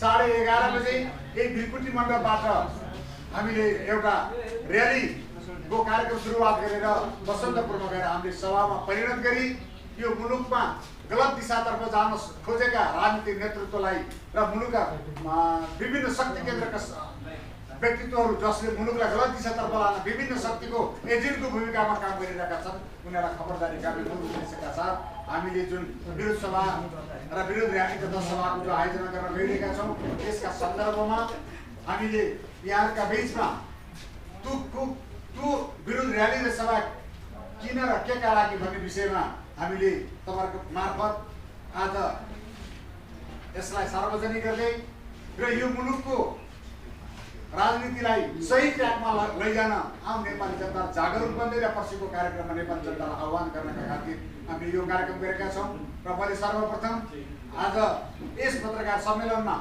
11:30 बजे यही भिरकुटी मण्डपबाट हामीले एउटा र्यालीको कार्यक्रम सुरुवात गरेर बसन्तपुरमा गएर हामीले सभामा परिणत गरी यो मुलुकमा गलत दिशातर्फ जान खोजेका राजनीतिक नेतृत्वलाई र मुलुकका विभिन्न शक्ति केन्द्रका व्यक्तित्वहरू जसले मुलुकलाई गलत दिशातर्फ लान विभिन्न शक्तिको एजेन्टको भूमिकामा काम गरिरहेका छन् उनीहरूलाई खबरदारी गर्ने मूल उद्देश्यका साथ हामीले जुन विरोध सभा र विरोध र्याली तथा सभाको जो आयोजना गर्न गइरहेका छौँ त्यसका सन्दर्भमा हामीले यहाँका बीचमा त्यो विरोध र्याली र सभा किन र केका लागि भन्ने विषयमा हामीले तपाईहरुको मार्फत आज यसलाई सार्वजनिक गर्दै र यो मुलुकको राजनीतिलाई सही ट्र्याकमा लैजान आम नेपाली जनता जागरुक बन्दै र पछिको कार्यक्रममा नेपाली जनतालाई आह्वान गर्नका खातिर हामीले यो कार्यक्रम गरेका छौँ र मैले सर्वप्रथम आज यस पत्रकार सम्मेलनमा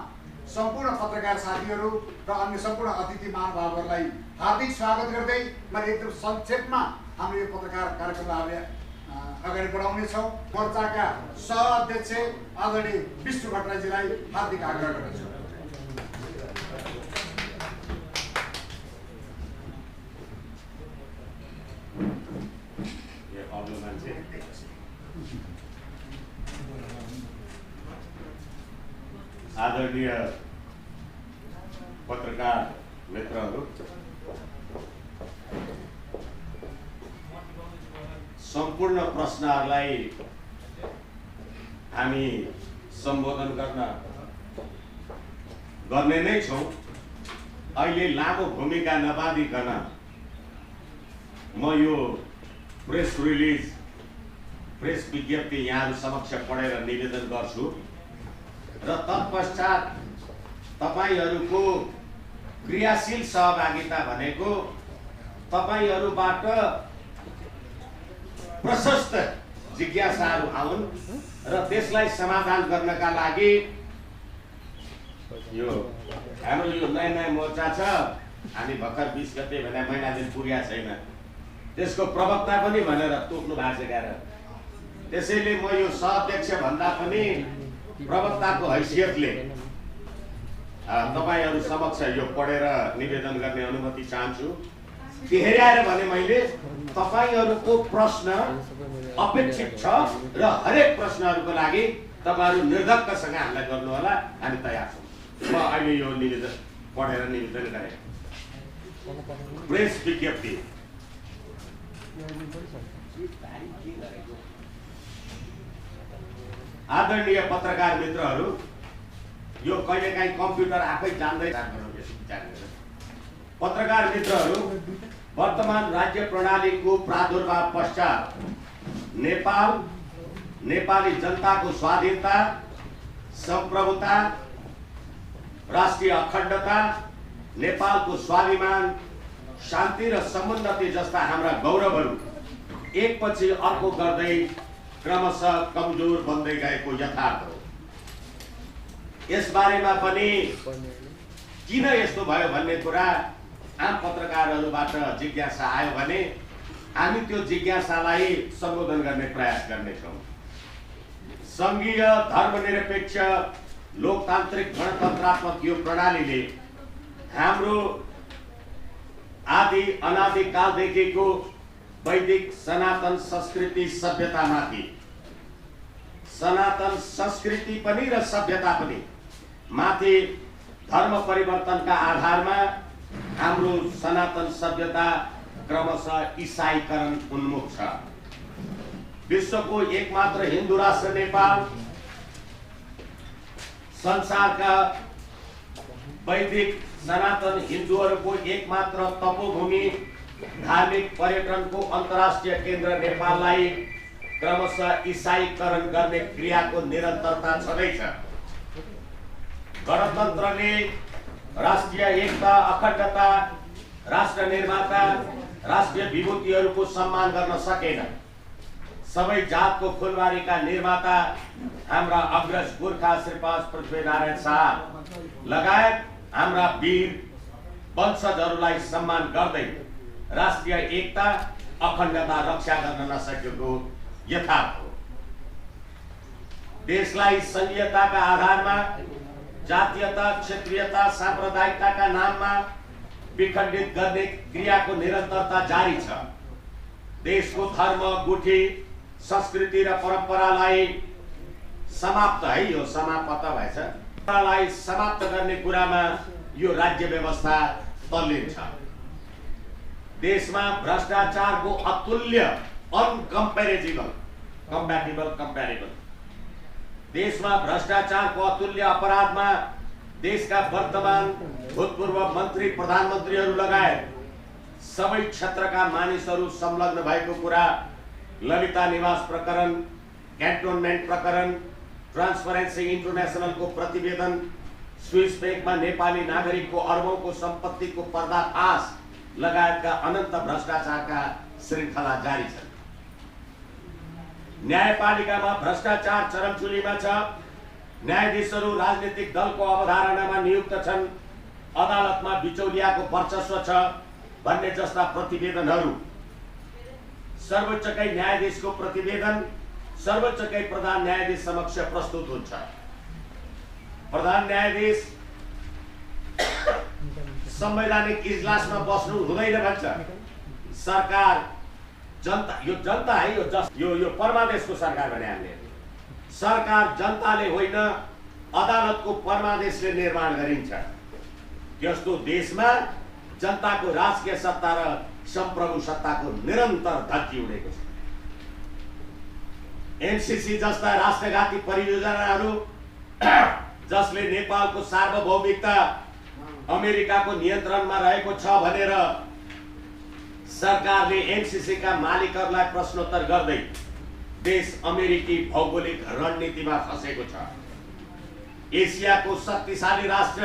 सम्पूर्ण पत्रकार साथीहरू र अन्य सम्पूर्ण अतिथि महानुभावहरूलाई हार्दिक स्वागत गर्दै मैले एकदम संक्षेपमा हाम्रो यो पत्रकार कार्यक्रमलाई अगाडि बढाउनेछौँ। मोर्चाका सह अध्यक्ष आदरणीय विष्णु भट्टराईजीलाई हार्दिक आग्रह गर्दछु। आदरणीय पत्रकार मित्रहरू, सम्पूर्ण प्रश्नहरूलाई हामी सम्बोधन गर्ने नै छौँ। अहिले लामो भूमिका नबाँधिकन म यो प्रेस रिलिज प्रेस विज्ञप्ति यहाँहरू समक्ष पढेर निवेदन गर्छु र तत्पश्चात तपाईहरूको क्रियाशील सहभागिता भनेको तपाईहरूबाट प्रशस्त जिज्ञासाहरू आउन् र त्यसलाई समाधान गर्नका लागि यो हाम्रो यो नयाँ मोर्चा छ। हामी भर्खर 20 गते भने महिना दिन पुगेको छैन, त्यसको प्रवक्ता पनि भनेर तोक्नु भएको छ। त्यसैले म यो सहअध्यक्ष भन्दा पनि प्रवक्ताको हैसियतले तपाईहरू समक्ष यो पढेर निवेदन गर्ने अनुमति चाहन्छु। तेहराएर भने मैले तपाईहरूको प्रश्न अपेक्षित छ र हरेक प्रश्नहरूको लागि तपाईहरू निर्धक्कसँग हामीलाई गर्नु होला, हामी तयार छौँ। म अहिले यो निवेदन पढेर निवेदन गरेँ। प्रेस विज्ञप्ति। आदरणीय पत्रकार मित्रहरू, यो कहिलेकाहीँ कम्प्युटर आफै जान्दै पत्रकार मित्रहरू, वर्तमान राज्य प्रणालीको प्रादुर्भाव पश्चात नेपाली जनताको स्वाधीनता, संप्रभुता, राष्ट्रिय अखण्डता, नेपालको स्वाभिमान, शान्ति र समुन्नति जस्ता हाम्रा गौरवहरू एकपछि अर्को गर्दै क्रमशः कमजोर बन्दै गएको यथार्थ हो। यस बारेमा पनि किन यस्तो भयो भन्ने कुरा आम पत्रकारहरूबाट जिज्ञासा आयो भने हामी त्यो जिज्ञासालाई सम्बोधन गर्ने प्रयास गर्नेछौँ। संघीय धर्मनिरपेक्ष लोकतान्त्रिक गणतन्त्रात्मक यो प्रणालीले हाम्रो आदि अनादिकालदेखिको वैदिक सनातन संस्कृति सभ्यतामाथि, सनातन संस्कृति पनि र सभ्यता पनि माथि धर्म परिवर्तनका आधारमा हाम्रो सनातन सभ्यता क्रमशः ईसाईकरण उन्मुख छ। विश्वको एकमात्र हिन्दू राष्ट्र नेपाल, संसारका वैदिक सनातन हिन्दूहरूको एकमात्र तपोभूमि, धार्मिक पर्यटनको अन्तर्राष्ट्रिय केन्द्र नेपाललाई क्रमशः ईसाईकरण गर्ने क्रियाको निरन्तरता छँदैछ। गणतन्त्रले राष्ट्रिय एकता, अखण्डता, राष्ट्र निर्माता, राष्ट्रिय विभूतिहरूको सम्मान गर्न सकेन। सबै जातको फुलबारीका निर्माता हाम्रा अग्रज गोर्खा श्रीपाद पृथ्वीनारायण शाह लगायत हाम्रा वीर वंशजहरूलाई सम्मान गर्दै राष्ट्रिय एकता, अखण्डता रक्षा गर्न नसकेको यथार्थ हो। देशलाई संघीयताका आधारमा जातीयता, क्षेत्रीयता, साम्प्रदायिकताका नाममा विखण्डित गर्ने क्रियाको निरन्तरता जारी छ। देशको धर्म, गुठी, संस्कृति र परम्परालाई समाप्त है यो समाप्त भएछ लाई समाप्त गर्ने कुरामा यो राज्य व्यवस्था तल्लीन छ। देशमा भ्रष्टाचारको अतुल्य कंपैरेबल देशमा भ्रष्टाचारको अतुल्य अपराधमा देशका वर्तमान भूतपूर्व मन्त्री, प्रधानमन्त्रीहरू लगायत सबै क्षेत्रका मानिसहरू संलग्न भएको कुरा ललिता निवास प्रकरण, क्यान्टोनमेन्ट प्रकरण, ट्रान्सपरेन्सी इन्टरनेसनलको प्रतिवेदन, स्विस बैंकमा नेपाली नागरिकको अर्बौंको सम्पत्तिको पर्दाफास लगायतका अनन्त भ्रष्टाचारका श्रृङ्खला जारी छन्। न्यायपालिकामा भ्रष्टाचार चरमचुलीमा छ। न्यायाधीशहरू राजनीतिक दलको अवधारणामा नियुक्त छन्। अदालतमा बिचौलियाको वर्चस्व छ भन्ने जस्ता प्रतिवेदनहरू सर्वोच्चकै न्यायाधीशको प्रतिवेदन सर्वोच्चकै प्रधान न्यायाधीश समक्ष प्रस्तुत हुन्छ। प्रधान न्यायाधीश संवैधानिक इजलासमा बस्नु हुँदैन भन्छ। सरकार जनता, यो जनता है, यो परमादेशको सरकार भने हामीले सरकार जनताले होइन अदालतको परमादेशले निर्माण गरिन्छ। यस्तो देशमा जनताको राजकीय सत्ता र सम्प्रभु सत्ताको निरन्तर धज्जी उडेको छ। एमसीसी जस्ता राष्ट्रघाती परियोजनाहरू जसले नेपालको सार्वभौमिकता अमेरिकाको नियन्त्रणमा रहेको छ भनेर सरकारले एमसीसी का मालिकहरूलाई प्रश्नोत्तर गर्दै देश अमेरिकी भौगोलिक रणनीतिमा फसेको छ। एसियाको शक्तिशाली राष्ट्र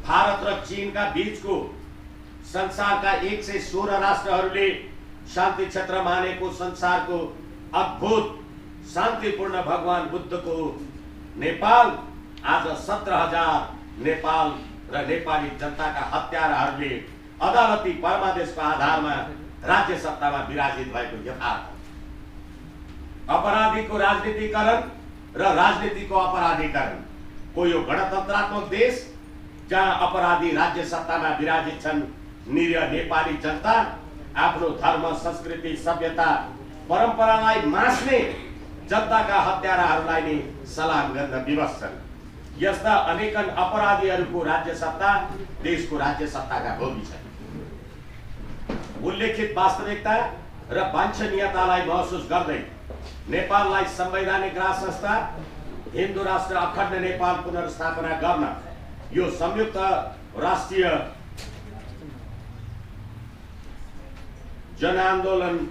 भारत र चीनका बीचको संसारका 116 राष्ट्रहरूले शान्ति क्षेत्र मानेको संसारको अद्भुत शान्तिपूर्ण भगवान बुद्धको नेपाल आज 17,000 नेपाल र नेपाली जनताका हत्याराहरूले अदालती परमादेशको आधारमा राज्य सत्तामा विराजित भएको यथार्थ। अपराधीको राजनीतिकरण र राजनीतिको अपराधीकरण को यो गणतन्त्रात्मक देश जहाँ अपराधी राज्य सत्तामा विराजित छन्, निरीह नेपाली जनता आफ्नो धर्म, संस्कृति, सभ्यता, परम्परालाई मास्ने जनताका हत्याराहरूलाई नै सलाम गर्न विवश छन्। यस्ता अनेकन अपराधीहरूको राज्य सत्ता देशको राज्य सत्ताका भोगी छन्। उल्लेखित वास्तविकता र वाञ्छनीयतालाई महसुस गर्दै नेपाललाई संवैधानिक राज संस्था हिन्दू राष्ट्र अखण्ड नेपाल पुनर्स्थापना गर्न यो संयुक्त राष्ट्रिय जनआन्दोलन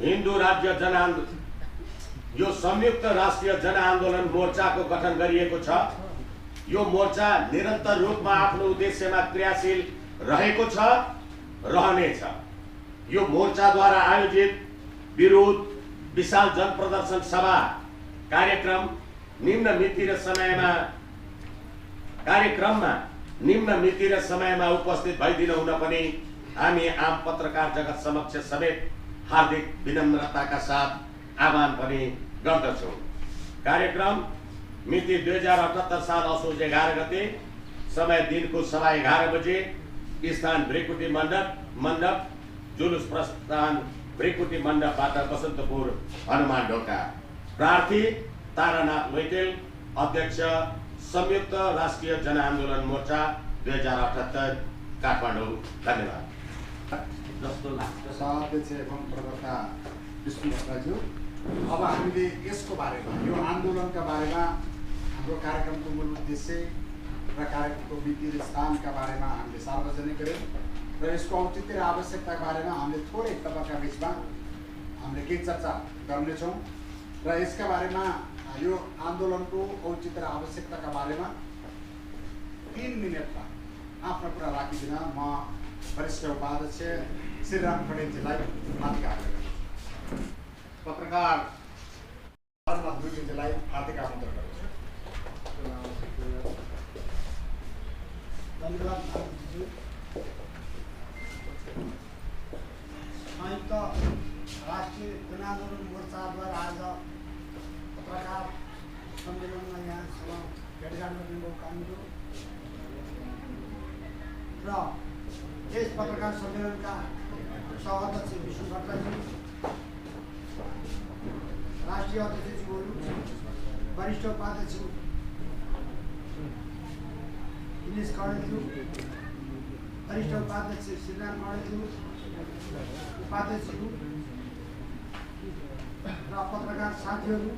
हिन्दू राज्य जनआन्दोलन यो संयुक्त राष्ट्रिय जनआन्दोलन मोर्चाको गठन गरिएको छ। यो मोर्चा निरन्तर रूपमा आफ्नो उद्देश्यमा क्रियाशील रहेको छ, रहनेछ। यो मोर्चाद्वारा आयोजित विरोध, विशाल जनप्रदर्शन सभा कार्यक्रममा निम्न मिति र समयमा उपस्थित भइदिन हुन पनि हामी आम पत्रकार जगत समक्ष समेत हार्दिक विनम्रताका साथ आह्वान पनि गर्दछौँ। कार्यक्रम मिति 2078 साल असोज 11 गते, समय दिनको 11:15 बजे, स्थान भ्रिकुटी मण्डप, जुलुस प्रस्थान भ्रिकुटी मण्डपबाट बसन्तपुर हनुमान ढोका। प्रार्थी तारानाथ मैतेल, अध्यक्ष संयुक्त राष्ट्रिय जनआन्दोलन मोर्चा 2078 काठमाडौँ। धन्यवाद। जस्तो लाग्छ सभाध्यक्ष एवं प्रवक्ता विष्णु भट्टराज्यू, अब हामीले यसको बारेमा, यो आन्दोलनका बारेमा, हाम्रो कार्यक्रमको मूल उद्देश्य र कार्यक्रमको मिति र स्थानका बारेमा हामीले सार्वजनिक गर्यौँ र यसको औचित्य र आवश्यकताका बारेमा हामीले थोरै तपाईँका बिचमा हामीले केही चर्चा गर्नेछौँ र यसका बारेमा यो आन्दोलनको औचित्य र आवश्यकताका बारेमा 3 मिनटमा आफ्नो कुरा राखिदिन म वरिष्ठ उपाध्यक्ष श्रीराम खडेलजीलाई हार्दिक आग्रह गर्छु। पत्रकार तारानाथ मैतेलजीलाई हार्दिक आमन्त्रण गर्छु। धन्यवाद। संयुक्त राष्ट्रिय जनआन्दोलन मोर्चाद्वारा आज पत्रकार भेटघाट गर्ने मौका मिल्यो र यस पत्रकार सम्मेलनका सह-अध्यक्ष विष्णु भट्टराजी, राष्ट्रिय अध्यक्षज्यूहरू, वरिष्ठ उपाध्यक्ष दिनेश कणेलज्यू, वरिष्ठ उपाध्यक्ष श्रीराम कणेलज्यू, उपाध्यक्षज्यू र पत्रकार साथीहरू,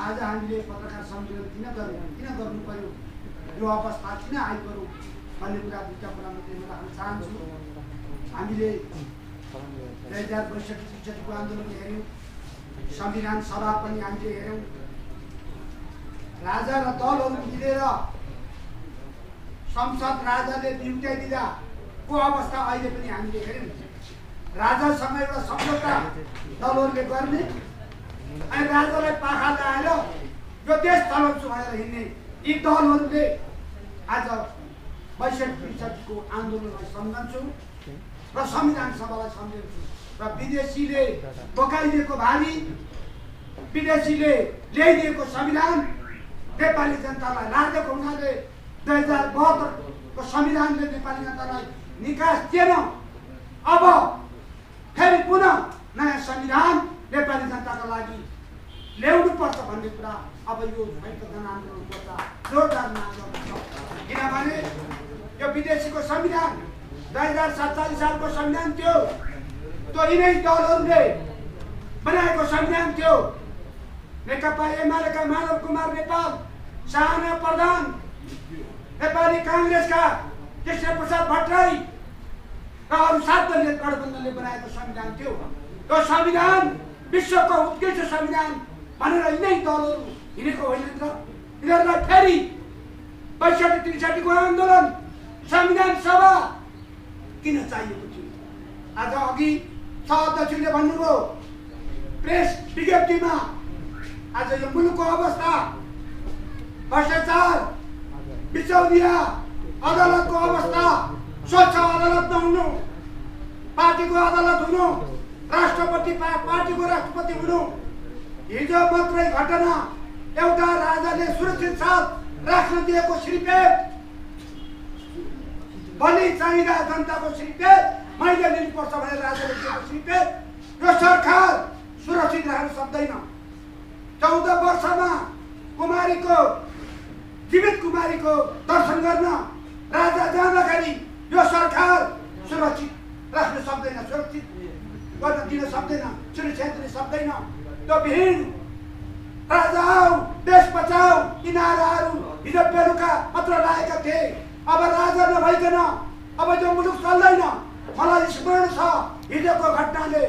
आज हामीले पत्रकार सम्मेलन किन गर्नु पर्यो, यो अवस्था किन आइपर्यो भन्ने कुरा दुईवटा कुरा म ध्यानमा राख्न चाहन्छु। हामीले 2062-63 आन्दोलन हेऱ्यौँ, संविधान सभा पनि हामीले हेऱ्यौँ, राजा र दलहरू मिलेर संसद राजाले बिउट्याइदिँदा को अवस्था अहिले पनि हामीले हेऱ्यौँ। राजासँग एउटा सम्झौता दलहरूले गर्ने अनि राजालाई पाखा लगाएर यो देश चलाउँछु भनेर हिँड्ने यी दलहरूले आज 62-63 आन्दोलनलाई सम्झन्छु र संविधान सभालाई सम्झन्छु र विदेशीले बोकाइदिएको भारी, विदेशीले ल्याइदिएको संविधान नेपाली जनतालाई लागेको हुनाले 2072 को संविधानले नेपाली जनतालाई निकास दिएन। अब फेरि पुनः नयाँ संविधान नेपाली जनताको लागि ल्याउनु पर्छ भन्ने कुरा अब यो जनआन्दोलनको जोरदार माग गर्छ। किनभने यो विदेशीको संविधान 2047 सालको संविधान थियो, त्यो यिनै दलहरूले बनाएको संविधान थियो। नेकपा एमालेका माधव कुमार नेपाल, शाहना प्रधान, नेपाली कांग्रेसका कृष्ण प्रसाद भट्टराई र अरू 7 दलीय गठबन्धनले बनाएको संविधान थियो। त्यो संविधान विश्वको उत्कृष्ट संविधान भनेर यिनै दलहरू हिँडेको होइन त। यिनीहरूलाई फेरि 62-63 को आन्दोलन संविधान सभा किन चाहिएको थियो? आज अघि सह-अध्यक्षले भन्नुभयो प्रेस विज्ञप्तिमा, आज यो मुलुकको अवस्था, भ्रष्टाचार, बिचौलिया अदालतको अवस्था, स्वच्छ अदालत नहुनु, पार्टीको अदालत हुनु, पार्टीको राष्ट्रपति हुनु, हिजो मात्रै घटना एउटा राजाले सुरक्षित साथ राख्न दिएको श्रीपेट, बलि चाहिँदा जनताको श्रीपेट मैले लिनुपर्छ भनेर राजाले दिएको श्रीपेट, यो सरकार सुरक्षित राख्न सक्दैन। 14 वर्षमा जीवित कुमारीको दर्शन गर्न राजा जाँदाखेरि यो सरकार सुरक्षित राख्न सक्दैन, सुरक्षित गर्न दिन सक्दैन, सुरक्षा दिन सक्दैन। त्यो विहीन राजा आऊ देश बचाऊ यी नाराहरू हिजो बेलुका मात्र लागेका थिए। अब राजा नभइकन अब जो मुलुक चल्दैन। मलाई स्मरण छ हिजोको घटनाले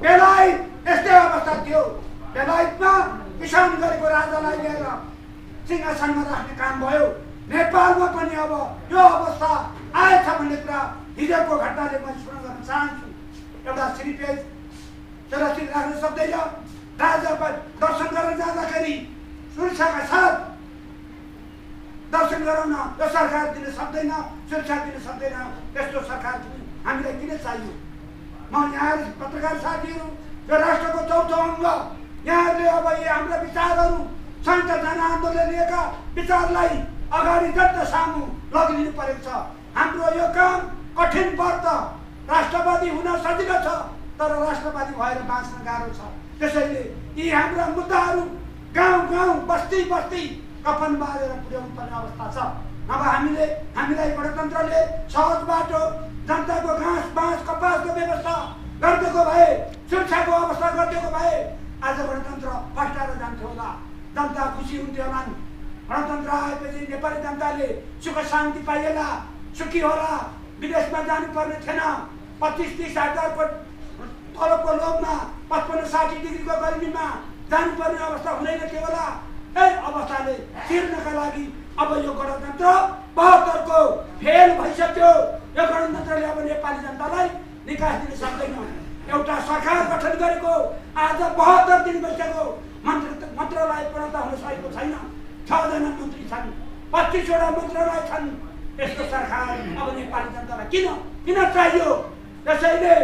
बेलायत यस्तै अवस्था थियो। बेलायतमा किसान गरेको राजालाई लिएर सिंहासनमा राख्ने काम भयो। नेपालमा पनि अब यो अवस्था आएछ भन्ने कुरा हिजोको घटनाले म स्मरण गर्न चाहन्छु। एउटा श्रीपेट सुरक्षित राख्न सक्दैन, राजा दर्शन गर्न जाँदाखेरि सुरक्षाका साथ दर्शन गराउन यो सरकार दिन सक्दैन, सुरक्षा दिन सक्दैन। यस्तो सरकार हामीलाई किन चाहियो? म यहाँ पत्रकार साथीहरू, यो राष्ट्रको चौथो अङ्ग, यहाँहरूले अब यी हाम्रा विचारहरू संयुक्त जनआन्दोलनले लिएका विचारलाई अगाडि जति सामु लगिदिनु परेको छ। हाम्रो यो काम कठिन व्रत, राष्ट्रवादी हुन सजिलो छ तर राष्ट्रवादी भएर बाँच्न गाह्रो छ। त्यसैले यी हाम्रा मुद्दाहरू गाउँ गाउँ बस्ती बस्ती कफन बालेर पुर्याउनु पर्ने अवस्था छ। नभए हामीलाई गणतन्त्रले सहज बाटो, जनताको घाँस बाँस कपासको व्यवस्था गरिदिएको भए, सुरक्षाको अवस्था गरिदिएको भए आज गणतन्त्र फस्टाएर जान्थ्यो होला, जनता खुसी हुन्थ्यो होला। गणतन्त्र आएपछि नेपाली जनताले सुख शान्ति पाइएला, सुखी होला, विदेशमा जानुपर्ने थिएन। 25-30 हजारको तलबको लोभमा 55-60 डिग्रीको गर्मीमा जानुपर्ने अवस्था हुँदैन थियो होला। अवस्थाले तिर्नका लागि अब यो गणतन्त्र 72 को फेल भइसक्यो। यो गणतन्त्रले अब नेपाली जनतालाई निकास दिन सक्दैन। एउटा सरकार गठन गरेको आज 72 दिन भइसक्यो, मन्त्रालय पूर्णता हुन सकेको छैन। 6 जना मन्त्री छन्, 25 वटा मन्त्रालय छन्। यस्तो सरकार अब नेपाली जनतालाई किन चाहियो? त्यसैले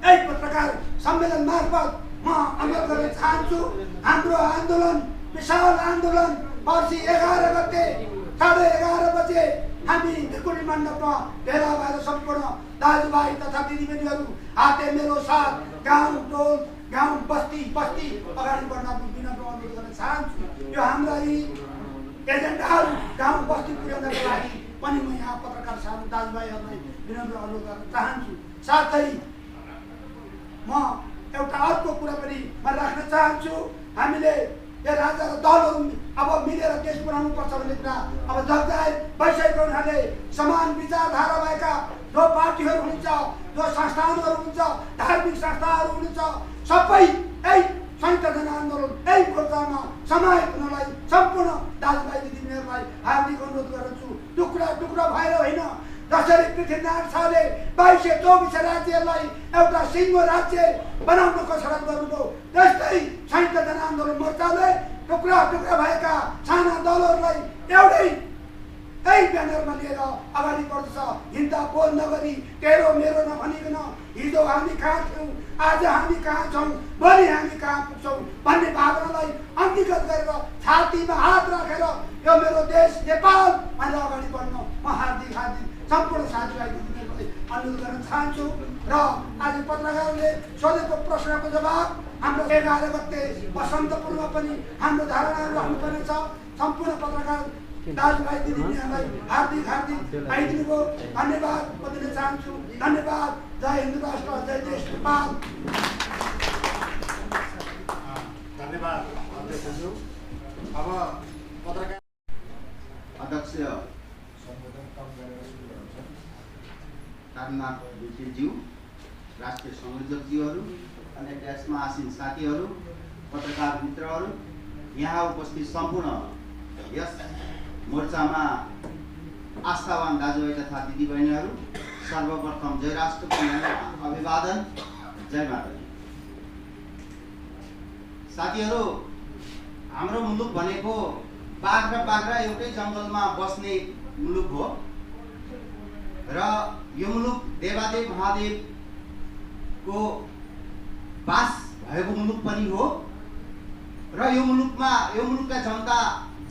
यही पत्रकार सम्मेलन मार्फत म अनुरोध गर्न चाहन्छु, हाम्रो आन्दोलन विशाल आन्दोलन पर्सि 11 गते 11:30 बजे हामी ढिकुटी मण्डपमा भेला भएर सम्पूर्ण दाजुभाइ तथा दिदीबहिनीहरू हाते मेरो साथ गाउँ टोल गाउँ बस्ती अगाडि बढ्न विनम्र अनुरोध गर्न चाहन्छु। यो हाम्रा यी एजेन्डाहरू गाउँ बस्ती पुर्याउनको लागि पनि म यहाँ पत्रकार साथी दाजुभाइहरूलाई विनम्र अनुरोध गर्न चाहन्छु। साथै म एउटा अर्को कुरा पनि म राख्न चाहन्छु। हामीले यो राजा र दलहरू अब मिलेर देश बनाउनु पर्छ भन्ने कुरा अब जगजाहेर भइसकेको हुनाले समान विचारधारा भएका जो पार्टीहरू हुनुहुन्छ, जो संस्थानहरू हुन्छ, धार्मिक संस्थाहरू हुनुहुन्छ, सबै यही संयुक्त जनआन्दोलन यही मोर्चामा समावेश हुनलाई सम्पूर्ण दाजुभाइ दिदीबहिनीहरूलाई हार्दिक अनुरोध गर्दछु। टुक्रा भएर होइन, जसरी पृथ्वीनारायण शाहले 2224 राज्यहरूलाई एउटा सिङ्गो राज्य बनाउन कसरत गर्नुभयो, त्यस्तै संयुक्त जनआन्दोलन मोर्चाले टुक्रा भएका साना दलहरूलाई एउटै यही ब्यानरमा लिएर अगाडि बढ्छ। हिन्दा बोल नगरी तेरो मेरो नभनिकन हिजो हामी कहाँ थियौँ, आज हामी कहाँ छौँ, भोलि हामी कहाँ पुग्छौँ भन्ने भावनालाई अङ्गीकृत गरेर छातीमा हात राखेर यो मेरो देश नेपाल भनेर अगाडि बढ्न म हार्दिक सम्पूर्ण साथीभाइ दिदीबहिनीहरूलाई अनुरोध गर्न चाहन्छु। र आज पत्रकारले सोधेको प्रश्नको जवाब हाम्रो 11 गते बसन्तपुरमा पनि हाम्रो धारणाहरू राख्नुपर्ने छ। सम्पूर्ण पत्रकार दाजुभाइ दिदीबहिनीहरूलाई हार्दिक आइदिनुभयो, धन्यवाद म दिन चाहन्छु। धन्यवाद। जय हिन्द राष्ट्र, जय देश नेपाल। धन्यवाद अध्यक्षज्यू। अब पत्रकार अध्यक्ष कामनाथ भित्रिज्यू, राष्ट्रिय संयोजकज्यूहरू अनि त्यसमा आसीन साथीहरू, पत्रकार मित्रहरू, यहाँ उपस्थित सम्पूर्ण यस मोर्चामा आस्थावान दाजुभाइ तथा दिदीबहिनीहरू, सर्वप्रथम जय राष्ट्रको अभिवादन, जय माता। साथीहरू, हाम्रो मुलुक भनेको बाघ एउटै जङ्गलमा बस्ने मुलुक हो र यो मुलुक देवादेव महादेवको बास भएको मुलुक पनि हो र यो मुलुकका जनता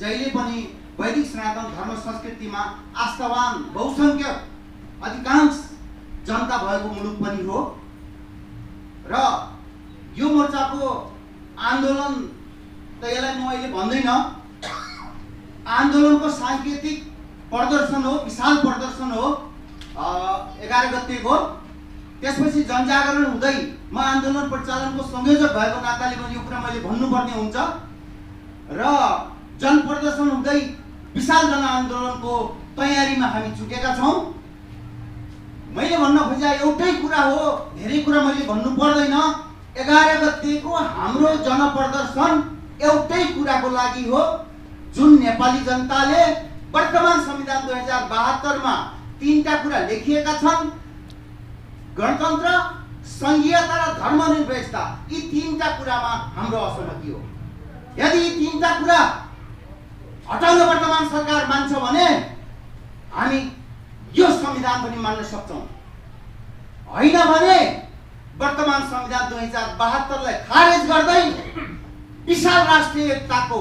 जहिले पनि वैदिक सनातन धर्म संस्कृतिमा आस्थावान बहुसंख्यक अधिकांश जनता भएको मुलुक पनि हो र यो मोर्चाको आन्दोलन त यसलाई म अहिले भन्दैन, आन्दोलनको सांकेतिक प्रदर्शन हो, विशाल प्रदर्शन हो 11 गतेको। त्यसपछि जनजागरण हुँदै म आन्दोलन प्रचालनको संयोजक भएको नाताले यो कुरा मैले भन्नुपर्ने हुन्छ र जनप्रदर्शन हुँदै विशाल जनआन्दोलनको तयारीमा हामी छुटेका छौँ। मैले भन्न खोजेको एउटै कुरा हो, धेरै कुरा मैले भन्नु पर्दैन। 11 गतेको हाम्रो जनप्रदर्शन एउटै कुराको लागि हो, जुन नेपाली जनताले वर्तमान संविधान 2072 मा 3टा कुरा लेखिएका छन्, गणतन्त्र, संघीयता र धर्मनिरपेक्षता। यी 3टा कुरामा हाम्रो असहमति हो। यदि यी 3टा कुरा हटाउन वर्तमान सरकार मान्छ भने हामी यो संविधान पनि मान्न सक्छौँ, होइन भने वर्तमान संविधान 2072 लाई खारेज गर्दै विशाल राष्ट्रिय एकताको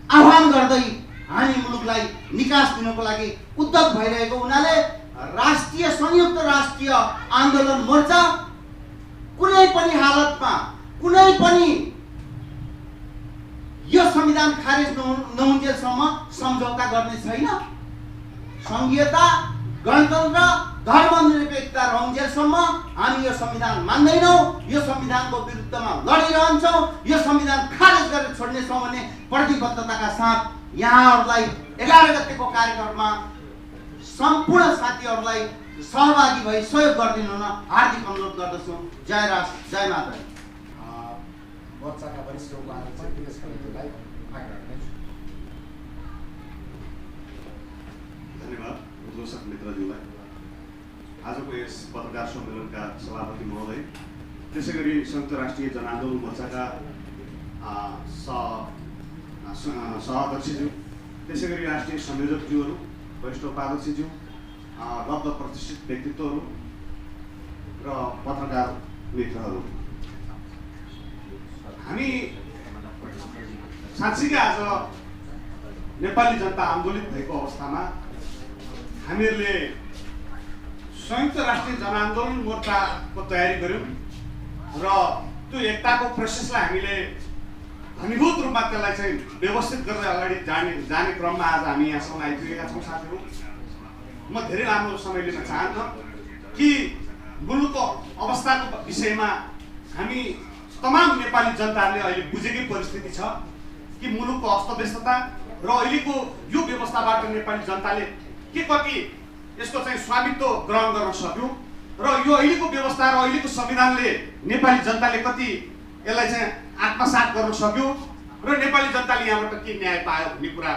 आह्वान गर्दै हामी मुलुकलाई निकास दिनको लागि उद्यत भइरहेको हुनाले राष्ट्रिय संयुक्त राष्ट्रिय आन्दोलन मोर्चा कुनै पनि हालतमा, कुनै पनि यो संविधान खारेज नहुन्जेलसम्म सम्झौता गर्ने छैन। संघीयता, गणतन्त्र, धर्मनिरपेक्षता रहन्जेलसम्म हामी यो संविधान मान्दैनौँ, यो संविधानको विरुद्धमा लडिरहन्छौँ, यो संविधान खारेज गरेर छोड्नेछौँ भन्ने प्रतिबद्धताका साथ यहाँहरूलाई 11 गतेको कार्यक्रममा सम्पूर्ण साथीहरूलाई सहभागी भई सहयोग गरिदिनु हुन हार्दिक अनुरोध गर्दछु। जय राष्ट्र, जय माता। मोर्चाका वरिष्ठ उपाध्यक्ष दिनेश खरेलजीलाई माग राख्नेछु। धन्यवाद दर्शक मित्रज्यूलाई। आजको यस पत्रकार सम्मेलनका सभापति महोदय, त्यसै गरी संयुक्त राष्ट्रिय जनआन्दोलन मोर्चाका सहअध्यक्षज्यू, त्यसै गरी राष्ट्रिय संयोजकज्यूहरू, वरिष्ठ उपाध्यक्षज्यू, लब्ध प्रतिष्ठित व्यक्तित्वहरू र पत्रकार मित्रहरू, हामी साँच्चीकै आज नेपाली जनता आन्दोलित भएको अवस्थामा हामीहरूले संयुक्त राष्ट्रिय जनआन्दोलन मोर्चाको तयारी गऱ्यौँ र त्यो एकताको प्रोसेसलाई हामीले घनीभूत रूपमा त्यसलाई चाहिँ व्यवस्थित गर्दै अगाडि जाने क्रममा आज हामी यहाँसम्म आइपुगेका छौँ साथीहरू। म धेरै लामो समय लिन चाहन्छु कि मुलुकको अवस्थाको विषयमा हामी तमाम नेपाली जनताहरूले अहिले बुझेकै परिस्थिति छ कि मुलुकको अस्तव्यस्तता र अहिलेको यो व्यवस्थाबाट नेपाली जनताले के कति यसको चाहिँ स्वामित्व ग्रहण गर्न सक्यो र यो अहिलेको व्यवस्था र अहिलेको संविधानले नेपाली जनताले कति यसलाई चाहिँ आत्मसात गर्न सक्यो र नेपाली जनताले यहाँबाट के न्याय पायो भन्ने कुरा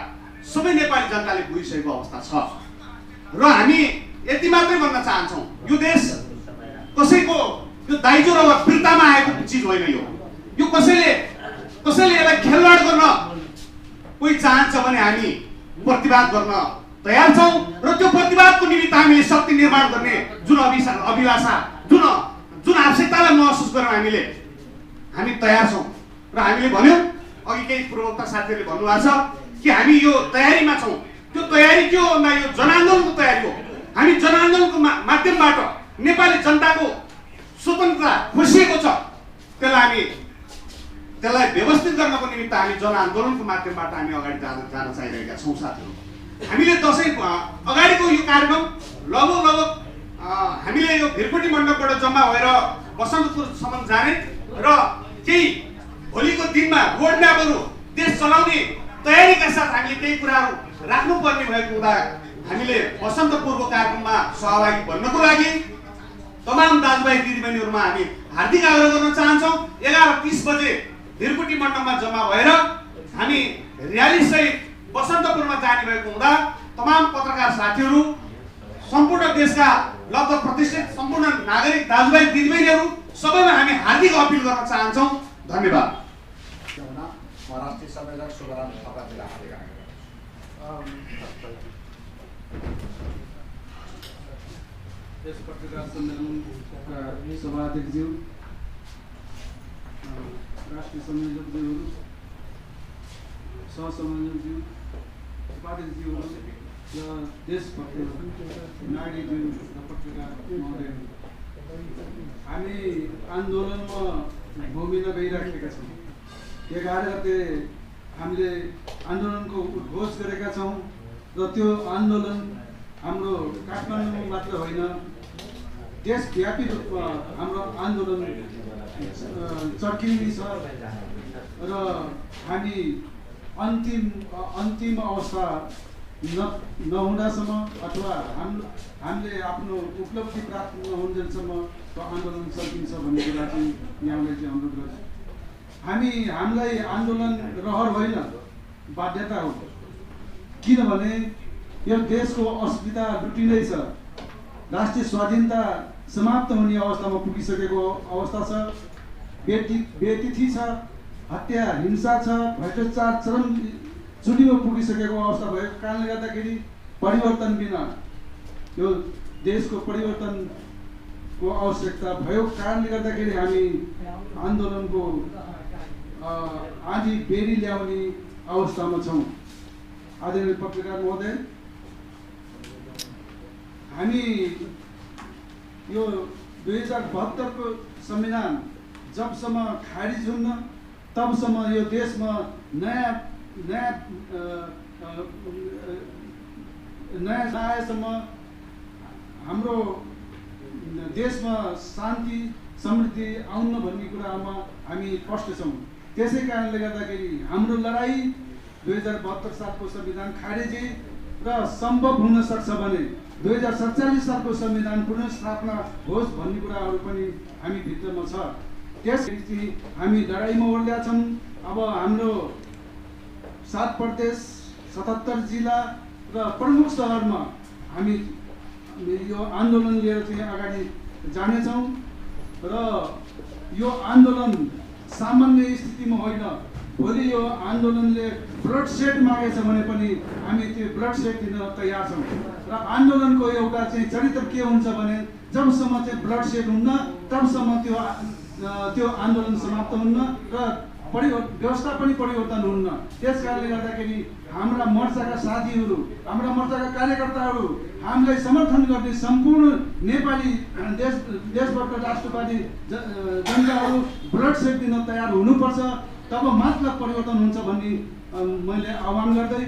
सबै नेपाली जनताले बुझिसकेको अवस्था छ र हामी यति मात्रै भन्न चाहन्छौँ यो देश कसैको यो दाइजो र वीरतामा आएको चिज होइन। यो कसैले यसलाई खेलवाड गर्न कोही चाहन्छ भने हामी प्रतिवाद गर्न तयार छौँ र त्यो प्रतिवादको निमित्त हामीले शक्ति निर्माण गर्ने जुन अभिलाषा जुन आवश्यकतालाई महसुस गरेर हामी तयार छौँ र हामीले भन्यौँ अघि केही पूर्वोक्त साथीहरूले भन्नुभएको छ कि हामी यो तयारीमा छौँ। त्यो तयारी के हो भन्दा यो जनआन्दोलनको तयारी हो। हामी जनआन्दोलनको माध्यमबाट नेपाली जनताको स्वतन्त्रता खोसिएको छ त्यसलाई व्यवस्थित गर्नको निमित्त हामी जनआन्दोलनको माध्यमबाट हामी अगाडि जान चाहिरहेका छौँ साथीहरू। हामीले दसैँ अगाडिको यो कार्यक्रम लगभग हामीले यो भिरकोटी मण्डपबाट जम्मा भएर बसन्तपुरसम्म जाने र केही भोलिको दिनमा रोडम्यापहरू देश चलाउने तयारीका साथ हामीले केही कुराहरू राख्नुपर्ने भएको हुँदा हामीले बसन्तपुरको कार्यक्रममा सहभागी बन्नको लागि तमाम दाजुभाइ दिदीबहिनीहरूमा हामी हार्दिक आग्रह गर्न चाहन्छौँ। 11:30 बजे भिरकोटी मण्डपमा जम्मा भएर हामी र्याली सहित बसन्तपुरमा जाने भएको हुँदा तमाम पत्रकार साथीहरू सम्पूर्ण देशका लगभग प्रतिष्ठित सम्पूर्ण नागरिक दाजुभाइ दिदीबहिनीहरू सबैमा हामी हार्दिक अपिल गर्न चाहन्छौँ। धन्यवाद। राष्ट्रिय संयोजक सुबराम थापाजीलाई हार्दिक यस पत्रकार सम्मेलनका सभाध्यक्षज्यू, राष्ट्रिय संयोजकज्यूहरू, सहसंयोजकज्यू, उपाध्यक्षज्यूहरू र देशभक्तहरू, नागरिकज्यू र पत्रकार महोदयहरू, हामी आन्दोलनमा भूमिका गइराखेका छौँ। 11 गते हामीले आन्दोलनको उद्घोष गरेका छौँ र त्यो आन्दोलन हाम्रो काठमाडौँ मात्र होइन, देशव्यापी रूपमा हाम्रो आन्दोलन चर्किने छ र हामी अन्तिम अवस्था नहुँदासम्म अथवा हामीले आफ्नो उपलब्धि प्राप्त नहुन्जेलसम्म त्यो आन्दोलन चर्किन्छ भन्ने कुरा चाहिँ यहाँलाई चाहिँ अनुरोध गर्छु। हामीलाई आन्दोलन रहर होइन, बाध्यता हो। किनभने यो देशको अस्मिता लुटिँदैछ, राष्ट्रिय स्वाधीनता समाप्त हुने अवस्थामा पुगिसकेको अवस्था छ, बेतिथि छ, हत्या हिंसा छ, भ्रष्टाचार चरम चुलीमा पुगिसकेको अवस्था भएको कारणले गर्दाखेरि परिवर्तन बिना यो देशको परिवर्तनको आवश्यकता भएको कारणले गर्दाखेरि हामी आन्दोलनको आधी बेरी ल्याउने अवस्थामा छौँ। आदरणीय पत्रकार महोदय, हामी यो 2072 को संविधान जबसम्म खारिज हुन्न तबसम्म यो देशमा नयाँ आएसम्म हाम्रो देशमा शान्ति समृद्धि आउन भन्ने कुरामा हामी स्पष्ट छौँ। त्यसै कारणले गर्दाखेरि हाम्रो लडाइँ 2072 सालको संविधान खारेजी र सम्भव हुन सक्छ भने 2047 सालको संविधान पुनर्स्थापना होस् भन्ने कुराहरू पनि हामी भित्रमा छ। त्यसपछि हामी लडाइँमा ओर्लेका छौँ। अब हाम्रो 7 प्रदेश 77 जिल्ला र प्रमुख सहरमा हामी यो आन्दोलन लिएर चाहिँ अगाडि जानेछौँ र यो आन्दोलन सामान्य स्थितिमा होइन। भोलि यो आन्दोलनले ब्लड सेड मागेछ भने पनि हामी त्यो ब्लड सेड दिन तयार छौँ र आन्दोलनको एउटा चाहिँ चरित्र के हुन्छ भने जबसम्म चाहिँ ब्लड सेड हुन्न तबसम्म त्यो आन्दोलन समाप्त हुन्न र व्यवस्था पनि परिवर्तन हुन्न। त्यस कारणले गर्दाखेरि हाम्रा मोर्चाका साथीहरू, हाम्रा मोर्चाका कार्यकर्ताहरू, हामीलाई समर्थन गर्ने सम्पूर्ण नेपाली देशभरका राष्ट्रवादी जनताहरू ब्लड सेट दिन तयार हुनुपर्छ। तब मात्र परिवर्तन हुन्छ भन्ने मैले आह्वान गर्दै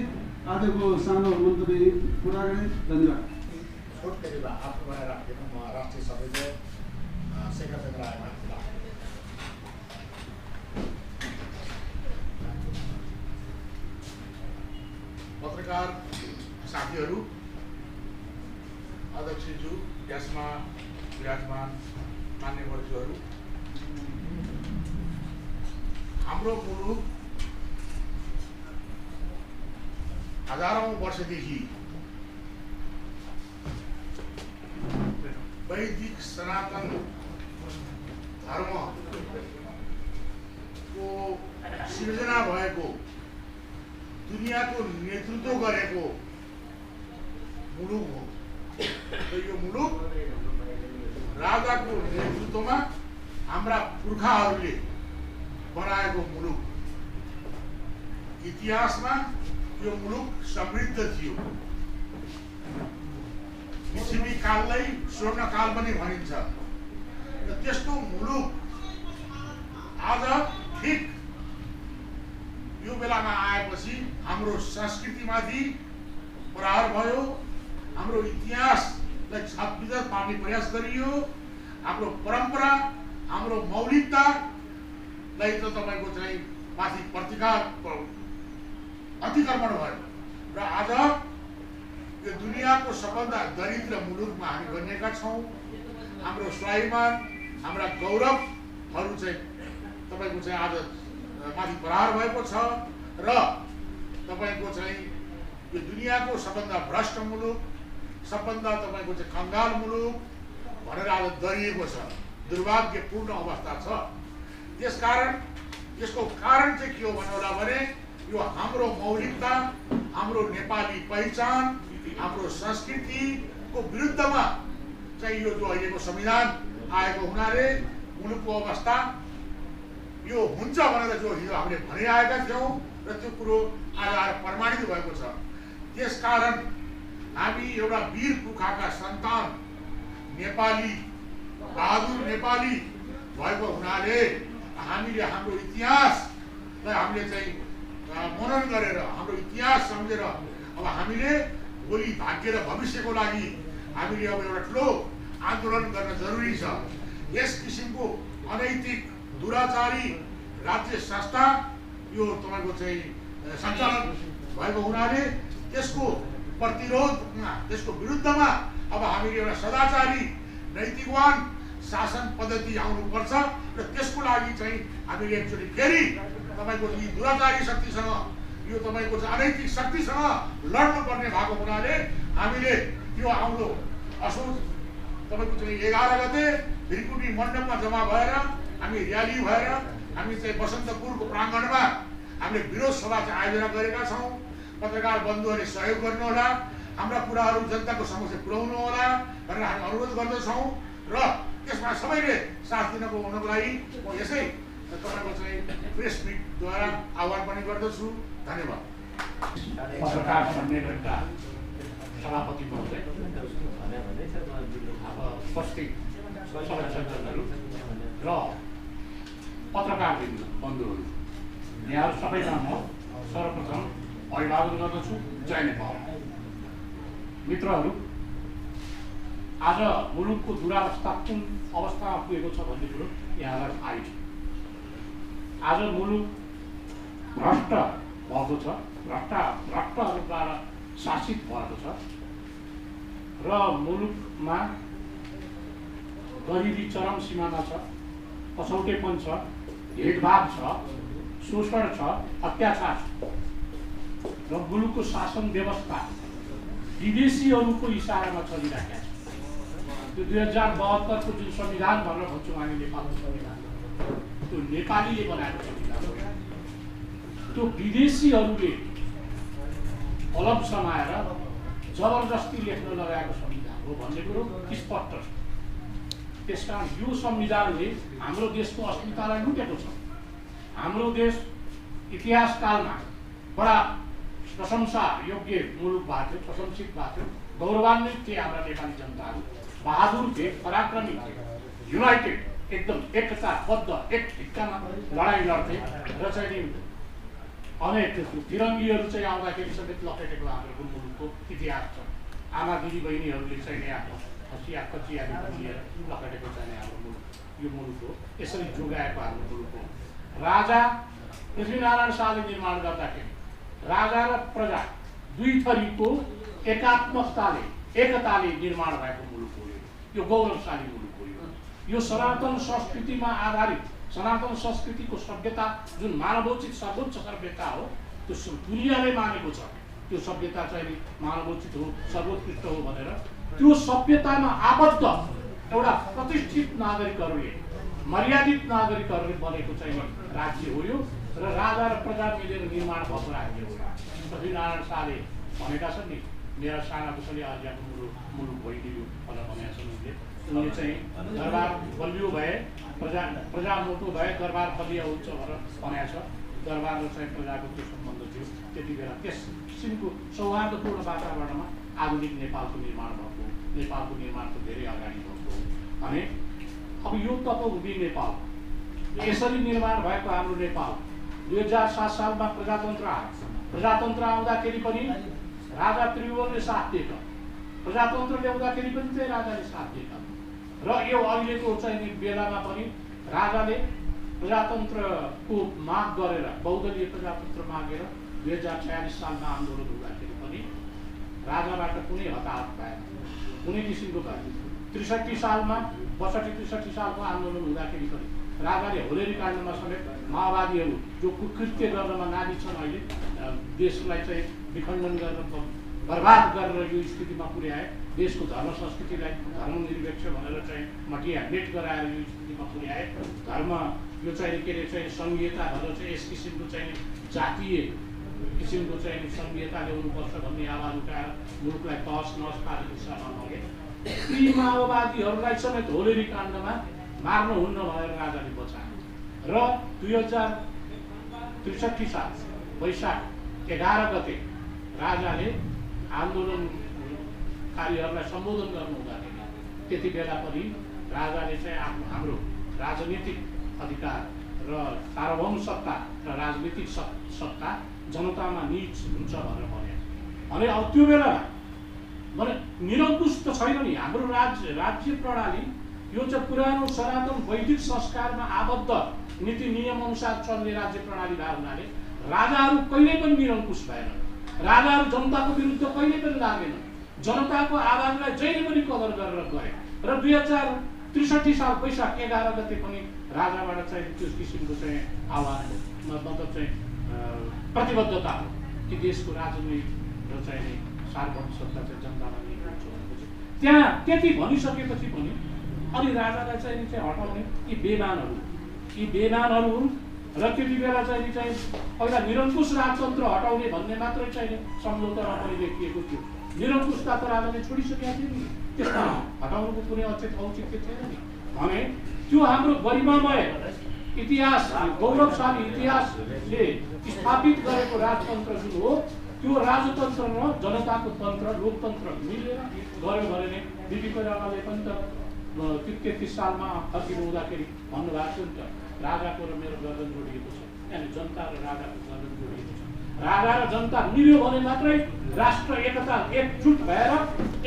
आजको सानो मन्तव्य पुरा गरेँ। धन्यवाद। राष्ट्रिय सभ्य शेखर राय पत्रकार साथीहरू, अध्यक्षज्यू, यसमा विराजमान मान्यवरज्यूहरू, हाम्रो मुलुक हजारौं वर्षदेखि वैदिक सनातन धर्मको सृजना भएको, दुनियाँको नेतृत्व गरेको मुलुक हो। र यो मुलुक राजाको नेतृत्वमा हाम्रा पुर्खाहरूले बनाएको मुलुक। इतिहासमा यो मुलुक समृद्ध थियो। पृथ्वी काललाई स्वर्णकाल पनि भनिन्छ। र त्यस्तो मुलुक आज ठिक यो बेलामा आएपछि हाम्रो संस्कृतिमाथि प्रहार भयो, हाम्रो इतिहासलाई छापविदत पार्ने प्रयास गरियो, हाम्रो परम्परा, हाम्रो मौलिकतालाई त तपाईको चाहिँ माथि अतिक्रमण भयो। र आज यो दुनियाँको सबभन्दा दरिद्र मुलुकमा हामी बनेका छौँ। हाम्रो स्वाभिमान, हाम्रा गौरवहरू चाहिँ तपाईको चाहिँ आज माथि प्रहार भएको छ। र तपाईको चाहिँ यो दुनियाँको सबभन्दा भ्रष्ट मुलुक, सबभन्दा तपाईको चाहिँ कंगाल मुलुक भनेर आज दरिएको छ। दुर्भाग्यपूर्ण अवस्था छ। त्यसकारण यसको कारण चाहिँ के हो भन्नुहोला भने यो हाम्रो मौलिकता, हाम्रो नेपाली पहिचान, हाम्रो संस्कृतिको विरुद्धमा चाहिँ यो जो अहिलेको संविधान आएको हुनाले मुलुकको अवस्था यो हुन्छ भनेर जो हिजो हामीले भनिरहेका थियौँ र त्यो कुरो आज आएर प्रमाणित भएको छ। त्यसकारण हामी एउटा वीर पुर्खाका सन्तान नेपाली, बहादुर नेपाली भएको हुनाले हामीले हाम्रो इतिहासलाई हामीले चाहिँ मनन गरेर, हाम्रो इतिहास सम्झेर अब हामीले भोलि भाग्य र भविष्यको लागि हामीले अब एउटा ठुलो आन्दोलन गर्न जरुरी छ। यस किसिमको अनैतिक दुराचारी राज्य संस्था यो तपाईको चाहिँ सञ्चालन भएको हुनाले त्यसको प्रतिरोधमा, त्यसको विरुद्धमा अब हामीले एउटा सदाचारी नैतिकवान शासन पद्धति आउनुपर्छ। र त्यसको लागि चाहिँ हामीले एकचोटि फेरि तपाईको यी दुराचारी शक्तिसँग, यो तपाईको चाहिँ अनैतिक शक्तिसँग लड्नुपर्ने भएको हुनाले हामीले यो आउँदो असोज तपाईको चाहिँ 11 गते भिरकुटी मण्डपमा जम्मा भएर हामी र्याली भएर हामी चाहिँ बसन्तपुरको प्राङ्गणमा हामीले विरोध सभा चाहिँ आयोजना गरेका छौँ। पत्रकार बन्धुहरूले सहयोग गर्नुहोला, हाम्रा कुराहरू जनताको समक्ष पुर्याउनु होला भनेर हामी अनुरोध गर्दछौँ। र त्यसमा सबैले साथ दिनको हुनको लागि म यसै तपाईँको चाहिँ प्रेस मिटद्वारा आह्वान पनि गर्दछु। धन्यवाद। पत्रकार सम्मेलनका सभापति महोदय, उपस्थित सदस्यहरू र पत्रकार बन्धुहरू, यहाँहरू सबैलाई म सर्वप्रथम अभिवादन गर्दछु। जय नेपाल। मित्रहरू, आज मुलुकको दुरावस्था कुन अवस्थामा पुगेको छ भन्ने कुरो यहाँलाई थाहै छ। आज मुलुक भ्रष्ट भएको छ, भ्रष्टहरूद्वारा शासित भएको छ र मुलुकमा गरिबी चरम सीमामा छ, पछौटेपन छ, भेदभाव छ, शोषण छ, अत्याचार छ र मुलुकको शासन व्यवस्था विदेशीहरूको इसारामा चलिरहेका छ। त्यो 2072 को जुन संविधान भनेर भन्छौँ हामी नेपालको संविधान, त्यो नेपालीले बनाएको संविधान हो। त्यो विदेशीहरूले अलग समाएर जबरजस्ती लेख्न लगाएको संविधान हो भन्ने कुरो स्पष्ट छ। त्यसकारण यो संविधानले हाम्रो देशको अस्मितालाई लुटेको छ। हाम्रो देश इतिहास कालमा बडा प्रशंसा योग्य मुलुक भएको थियो, प्रशंसित भएको थियो, गौरवान्वित थिए हाम्रा नेपाली जनताहरू, बहादुर थिए, पराक्रमी थिए, युनाइटेड एकदम एकताबद्ध एक ढिक्कामा लडाइँ लड्थे र चाहिँ अनेक फिरङ्गीहरू चाहिँ आउँदाखेरि समेत लखेटेको हाम्रो मुलुकको इतिहास छ। आमा दिदी बहिनीहरूले चाहिँ आफ्नो हँसिया कचियाहरू लिएर लखेटेको चाहिँ हाम्रो मुलुक यो मुलुक हो। यसरी जोगाएको हाम्रो मुलुक हो। राजा पृथ्वीनारायण शाहले निर्माण गर्दाखेरि राजा र प्रजा दुई थरीको एकात्मकताले एकताले निर्माण भएको मुलुक हो। यो गौरवशाली मुलुक हो। यो सनातन संस्कृतिमा आधारित सनातन संस्कृतिको सभ्यता जुन मानवोचित सर्वोच्च सभ्यता हो त्यो दुनियाँले मानेको छ। त्यो सभ्यता चाहिँ मानवोचित हो, सर्वोत्कृष्ट हो भनेर त्यो सभ्यतामा आबद्ध एउटा प्रतिष्ठित नागरिकहरूले, मर्यादित नागरिकहरूले बनेको चाहिँ राज्य हो यो र राजा र प्रजा मिलेर निर्माण भएको राज्य हो। पृथ्वीनारायण शाहले भनेका छन् नि, मेरा साना कुशली आज्ञाको मुलुक भइदियो भनेर भनेका छन् उनले चाहिँ दरबार बलियो भए प्रजा मोटो भए दरबार बलियो हुन्छ भनेर भनेको छ। दरबार र चाहिँ प्रजाको त्यो सम्बन्ध थियो। त्यति बेला त्यस किसिमको सौहार्दपूर्ण वातावरणमा आधुनिक नेपालको निर्माण भएको, नेपालको निर्माण त धेरै अगाडि भएको भने अब यो तपोभूमि नेपाल यसरी निर्माण भएको हाम्रो नेपाल 2007 सालमा प्रजातन्त्र आयो। प्रजातन्त्र आउँदाखेरि पनि राजा त्रिभुवनले साथ दिएका, प्रजातन्त्र ल्याउँदाखेरि पनि चाहिँ राजाले साथ दिएका र यो अहिलेको चाहिँ बेलामा पनि राजाले प्रजातन्त्रको माग गरेर बहुदलीय प्रजातन्त्र मागेर 2046 सालमा आन्दोलन हुँदाखेरि पनि राजाबाट कुनै हताहत भएन, कुनै किसिमको भएन। 63 सालमा 62-63 सालको आन्दोलन हुँदाखेरि पनि राजाले होलेरी काण्डमा समेत माओवादीहरू जो कुकृत्य गर्नमा नानी छन्, अहिले देशलाई चाहिँ विखण्डन गरेर बर्बाद गरेर यो स्थितिमा पुर्याए, देशको धर्म संस्कृतिलाई धर्मनिरपेक्ष भनेर चाहिँ मटिया मेट गराएर यो स्थितिमा पुर्याए, धर्म यो चाहिँ के अरे चाहिँ सङ्घीयता भनेर चाहिँ यस किसिमको चाहिँ जातीय किसिमको चाहिँ सङ्घीयता ल्याउनुपर्छ भन्ने आवाज उठाएर मुलुकलाई तहस नहस पार्ने दिशामा लगे। ती माओवादीहरूलाई समेत होलेरी काण्डमा मार्न हुन्न भनेर राजाले बचाए र 2063 साल वैशाख 11 गते राजाले आन्दोलनकारीहरूलाई सम्बोधन गर्नु हुँदाखेरि त्यति बेला पनि राजाले चाहिँ हाम्रो राजनीतिक अधिकार र सार्वभौम सत्ता र राजनीतिक सत्ता जनतामा निज हुन्छ भनेर भने। अब त्यो बेलामा भने निरङ्कुश त छैन नि हाम्रो राज्य प्रणाली। यो चाहिँ पुरानो सनातन वैदिक संस्कारमा आबद्ध नीति नियम अनुसार चल्ने राज्य प्रणाली भएको हुनाले राजाहरू कहिल्यै पनि निरङ्कुश भएन। राजाहरू जनताको विरुद्ध कहिल्यै पनि लागेन, जनताको आवाजलाई जहिले पनि कदर गरेर गए र 2063 साल वैशाख 11 गते पनि राजाबाट चाहिँ त्यो किसिमको चाहिँ आवाज मतलब चाहिँ प्रतिबद्धता हो कि देशको राजनीति र चाहिँ सार्वभौम सत्ता चाहिँ जनतामा नै हुन्छ भनेपछि त्यहाँ त्यति भनिसकेपछि पनि अनि राजालाई चाहिँ हटाउने यी बेमानहरू हुन् र त्यति बेला चाहिँ पहिला निरङ्कुश राजतन्त्र हटाउने भन्ने मात्रै चाहिँ सम्झौतामा पनि लेखिएको थियो। निरङ्कुशता त राजाले छोडिसकेका थियो नि, त्यसमा हटाउनुको कुनै औचित्य थिएन नि। भने त्यो हाम्रो गरिमामय इतिहास, गौरवशाली इतिहासले स्थापित गरेको राजतन्त्र जुन हो त्यो राजतन्त्र र जनताको तन्त्र लोकतन्त्र मिलेर गऱ्यो भने नै बिपी कोइरालाले पनि त 33 सालमा फर्किनु हुँदाखेरि भन्नुभएको थियो नि त, राजाको र मेरो गर्दन जोडिएको छ, यानि जनता र राजाको गर्दन जोडिएको छ। राजा र जनता मिल्यो भने मात्रै राष्ट्र एकता एकजुट भएर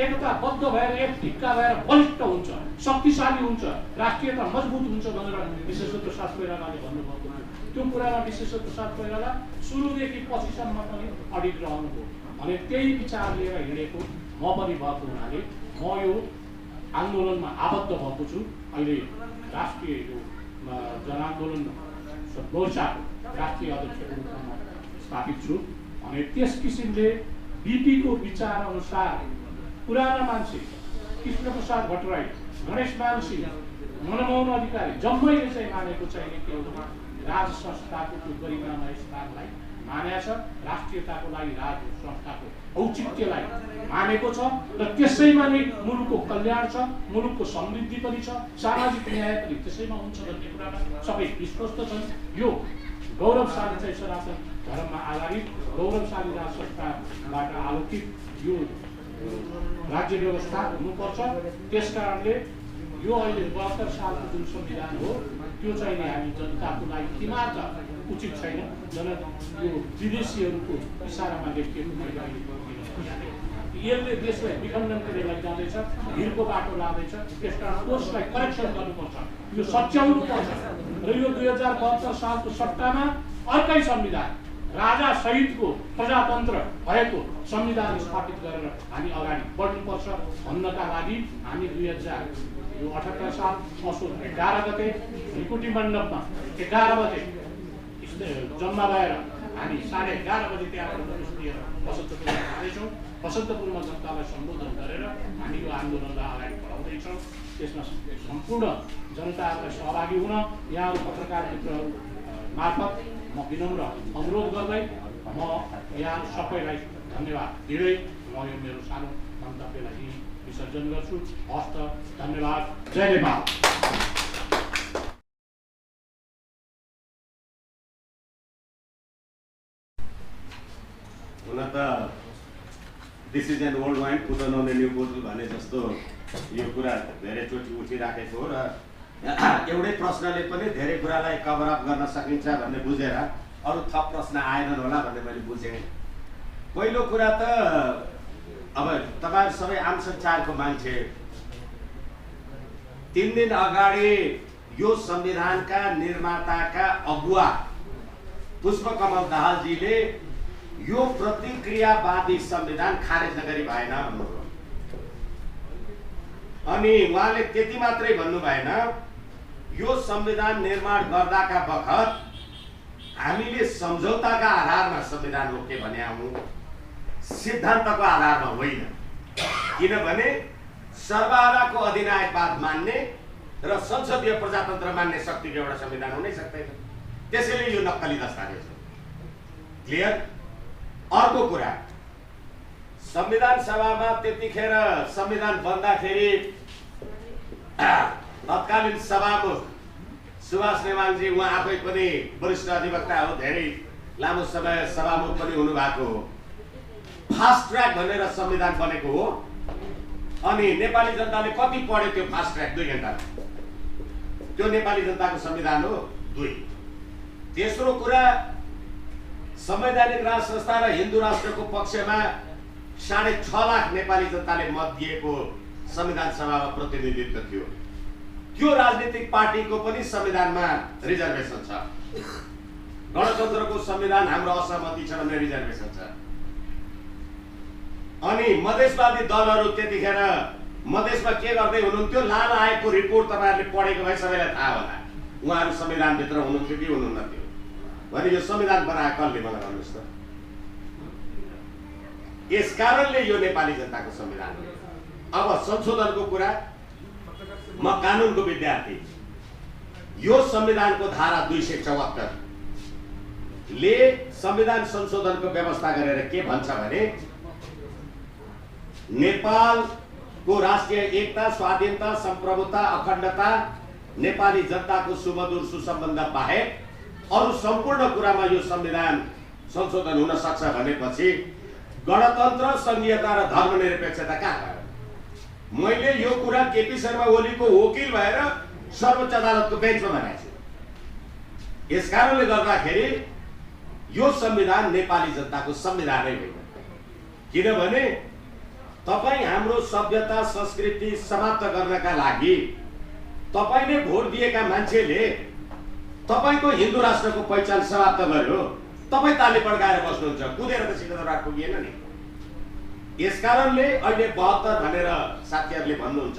एकताबद्ध भएर एक ढिक्का भएर बलिष्ठ हुन्छ, शक्तिशाली हुन्छ, राष्ट्रियता मजबुत हुन्छ भनेर विशेषज्ञ साथ कोइरालाले भन्नुभएको थियो। त्यो कुरामा विशेषज्ञ साथ कोइराला सुरुदेखि पछिसम्म पनि अडिग रहनुभयो। भने त्यही विचार लिएर हिँडेको म पनि भएको हुनाले म यो आन्दोलनमा आबद्ध भएको छु। अहिले राष्ट्रिय यो जनआन्दोलन मोर्चाको राष्ट्रिय अध्यक्षको रूपमा स्थापित छु। अनि त्यस किसिमले बिपीको विचार अनुसार पुराना मान्छे कृष्णप्रसाद भट्टराई, गणेशमान सिंह, मनमोहन अधिकारी जम्मैले चाहिँ मानेको चाहिँ के हो राज संस्थाको त्यो गरिमामय स्थानलाई मानेको छ, राष्ट्रियताको लागि राज संस्थाको औचित्यलाई मानेको छ र त्यसैमा नै मुलुकको कल्याण छ, मुलुकको समृद्धि पनि छ, सामाजिक न्याय पनि त्यसैमा हुन्छ भन्ने कुरामा सबै विश्वस्त छन्। यो गौरवशाली चाहिँ सनातन धर्ममा आधारित गौरवशाली राज संस्थाबाट आलोकित यो राज्य व्यवस्था हुनुपर्छ। त्यसकारणले यो अहिले 72 सालको जुन संविधान हो त्यो चाहिँ हामी जनताको लागि किमार्थ उचित छैन। यो विदेशीहरूको इसारामा लेखिएको मैले यसले देशलाई विखण्डनको रेलाई जाँदैछ, भिरको बाटो लाँदैछ। त्यसकारण कोर्सलाई करेक्सन गर्नुपर्छ, यो सच्याउनु पर्छ र यो 2072 सालको सट्टामा अर्कै संविधान राजा सहितको प्रजातन्त्र भएको संविधान स्थापित गरेर हामी अगाडि बढ्नुपर्छ भन्नका लागि हामी 2078 साल असोज 11 गते ढिकुटी मण्डपमा 11 बजे जम्मा भएर हामी 11:30 बजे त्यहाँबाट प्रवेश लिएर बसन्तपुरमा जाँदैछौँ। बसन्तपुरमा जनतालाई सम्बोधन गरेर हामी यो आन्दोलनलाई अगाडि बढाउँदैछौँ। त्यसमा सम्पूर्ण जनताहरूलाई सहभागी हुन यहाँहरू पत्रकार मित्रहरू मार्फत म विनम्र अनुरोध गर्दै म यहाँ सबैलाई धन्यवाद दिँदै म यो मेरो सानो मन्तव्यलाई विसर्जन गर्छु। हस्त धन्यवाद। जय नेपाल। हुन त this is an old wine put in a new bottle भने जस्तो यो कुरा धेरैचोटि उठिराखेको हो र एउटै प्रश्नले पनि धेरै कुरालाई कभर अप गर्न सकिन्छ भन्ने बुझेर अरू थप प्रश्न आएनन् होला भन्ने मैले बुझेँ। पहिलो कुरा त अब तपाईहरु सबै आम संसारको मान्छे 3 दिन अगाडि यो संविधानका निर्माताका अगुवा पुष्पकमल दाहालजीले यो प्रतिक्रियावादी संविधान खारेज नगरी भएन भन्नुभयो। अनि उहाँले त्यति मात्रै भन्नु भएन, यो संविधान निर्माण गर्दाका बखत हामीले सम्झौताका आधारमा संविधान रोके भने हौं, सिद्धान्तको आधारमा होइन। किनभने सर्वहाराको अधिनायकवाद मान्ने र संसदीय प्रजातन्त्र मान्ने शक्तिको एउटा संविधान हुनै सक्दैन। त्यसैले यो नक्कली दस्तावेज हो। क्लियर? अर्को कुरा, संविधान सभामा त्यतिखेर संविधान बन्दाखेरि तत्कालीन सभामुख सुभाष नेमाङजी, उहाँ आफै पनि वरिष्ठ अधिवक्ता हो, धेरै लामो समय सभामुख पनि हुनुभएको हो। फास्ट ट्र्याक भनेर संविधान बनेको हो। अनि नेपाली जनताले कति पढ्यो त्यो फास्ट ट्र्याक? 2 घण्टा। त्यो नेपाली जनताको संविधान हो। 2। तेस्रो कुरा, संवैधानिक राज संस्था र हिन्दू राष्ट्रको पक्षमा 6.5 लाख नेपाली जनताले मत दिएको संविधान सभामा प्रतिनिधित्व थियो। त्यो राजनीतिक पार्टीको पनि संविधानमा रिजर्भेसन छ। गणतन्त्रको संविधान हाम्रो असहमति छ भन्ने रिजर्भेसन छ। अनि मधेसवादी दलहरू त्यतिखेर मधेसमा के गर्दै हुनुहुन्थ्यो? लाल आयोगको रिपोर्ट तपाईहरुले पढेको भए सबैलाई थाहा होला। उहाँहरू संविधानभित्र हुनुहुन्थ्यो कि हुनुहुन्थ्यो भने यो संविधान बनाए कसले मलाई भन्नुहोस् त? यस कारणले यो नेपाली जनताको संविधान हो। अब संशोधनको कुरा, म कानुनको विद्यार्थी। यो संविधानको धारा 274 ले संविधान संशोधनको व्यवस्था गरेर के भन्छ भने, नेपालको राष्ट्रिय एकता, स्वाधीनता, सम्प्रभुता, अखण्डता, नेपाली जनताको सुमधुर सुसम्बन्ध बाहेक अरू सम्पूर्ण कुरामा यो संविधान संशोधन हुन सक्छ भनेपछि गणतन्त्र, संघीयता र धर्मनिरपेक्षता कहाँ गयो? मैले यो कुरा केपी शर्मा ओलीको वकिल भएर सर्वोच्च अदालतको बेन्चमा भनेको छु। यस कारणले गर्दाखेरि यो संविधान नेपाली जनताको संविधानै होइन। किनभने तपाई हाम्रो सभ्यता, संस्कृति समाप्त गर्नका लागि तपाईले भोट दिएका मान्छेले तपाईको हिन्दू राष्ट्रको पहिचान समाप्त गर्यो। तपाई ताली पड्काएर बस्नुहुन्छ, कुदेर त सिंहदरबार पुगिएन नि। यस कारणले अहिले 72 भनेर साथीहरूले भन्नुहुन्छ।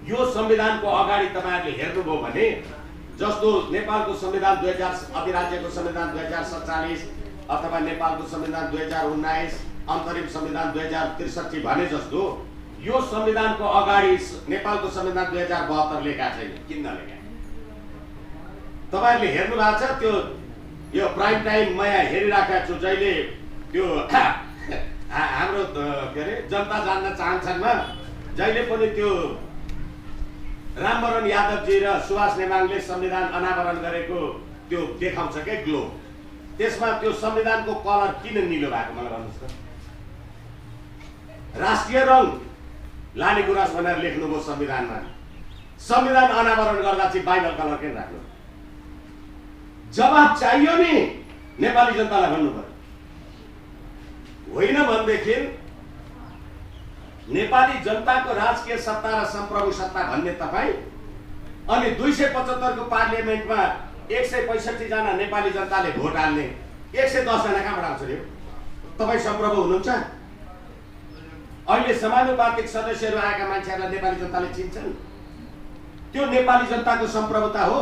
यो संविधानको अगाडि तपाईहरुले हेर्नुभयो भने जस्तो नेपालको संविधान 2000, अधिराज्यको संविधान 2047 अथवा नेपालको संविधान 2019, अन्तरिम संविधान 2063 भने जस्तो यो संविधानको अगाडि नेपालको संविधान 2072 लेखा छैन। किन नलेखा? तपाईहरुले हेर्नु भएको छ त्यो? यो प्राइम टाइम म यहाँ हेरिराखेको छु। जहिले त्यो हाम्रो के अरे जनता जान्न चाहन्छन्, जहिले पनि त्यो रामवरण यादवजी र सुभाष नेमाङले संविधान अनावरण गरेको त्यो देखाउँछ क्या ग्लोब, त्यसमा त्यो संविधानको कलर किन निलो भएको मलाई भन्नुहोस् त? राष्ट्रिय रङ लाली गुराँस भनेर लेख्नुभयो संविधानमा, संविधान अनावरण गर्दा चाहिँ बाइबल कलर किन राख्नु? जवाब चाहियो नि नेपाली जनतालाई भन्नु पर्यो। होइन भनेदेखि नेपाली जनताको राजकीय सत्ता र सम्प्रभु सत्ता भन्ने तपाईँ, अनि 275 को पार्लियामेन्टमा 165 जना नेपाली जनताले भोट हाल्ने 110 जना कहाँबाट आउँछ रे? तपाईँ सम्प्रभु हुनुहुन्छ? अहिले समानुपातिक सदस्यहरू आएका मान्छेहरूलाई नेपाली जनताले चिन्छन्? त्यो नेपाली जनताको सम्प्रभुता हो।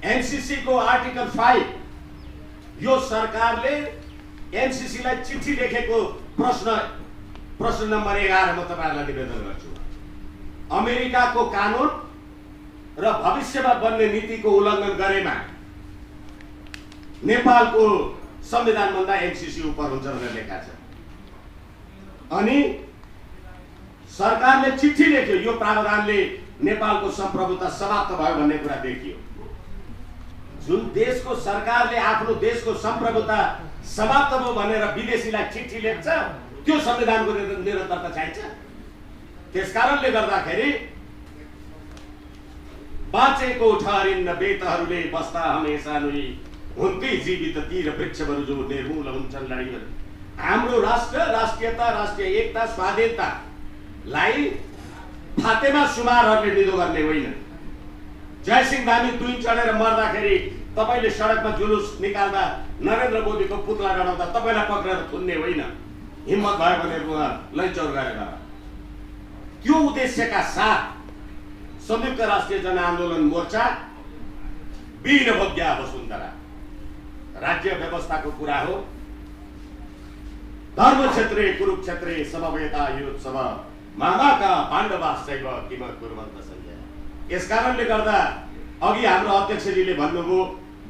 एनसीसी को आर्टिकल 5, यो सरकारले एनसीसी लाई चिठी लेखेको प्रश्न नम्बर 11 म तपाईहरुलाई निवेदन गर्छु। अमेरिकाको कानुन र भविष्यमा बन्ने नीतिको उल्लङ्घन गरेमा नेपालको संविधान भन्दा एनसीसी उपर हुन्छ भनेर लेखा छ। अनि सरकारले चिठी लेख्यो, यो प्रावधानले नेपालको सम्प्रभुता समाप्त भयो भन्ने कुरा देखियो। जुन देशको सरकारले आफ्नो देशको सम्प्रभुता समाप्त भयो भनेर विदेशीलाई चिठी लेख्छ, त्यो संविधानको निरन्तरता चाहिन्छ। त्यसकारणले गर्दाखेरि बाँचेको ठहरिन्न बेतहरूले बस्दा हमेसा नुई हुन्ती जीवित तिर वृक्षहरू जो निर्मूल हुन्छन् लडीहरू। हाम्रो राष्ट्र, राष्ट्रियता, राष्ट्रिय एकता, स्वाधीनतालाई फातेमा सुमारहरूले निधो गर्ने होइन। जयसिंह धामी दुई चढेर मर्दाखेरि तपाईले सडकमा जुलुस निकाल्दा नरेन्द्र मोदीको पुतला गडाउँदा तपाईलाई पक्रेर थुन्ने होइन। हिम्मत भयो भने लैचौर गरेर त्यो उद्देश्यका साथ संयुक्त राष्ट्रिय जनआन्दोलन मोर्चा वीरभद्या वसुन्धरा राज्य व्यवस्थाको कुरा हो। धर्म क्षेत्रे कुरुक्षेत्रे समवेता योत्सव मामाका पाण्डवाश्चैव किम कुर्वन्त सञ्जय। यस कारणले गर्दा अघि हाम्रो अध्यक्षजीले भन्नुभयो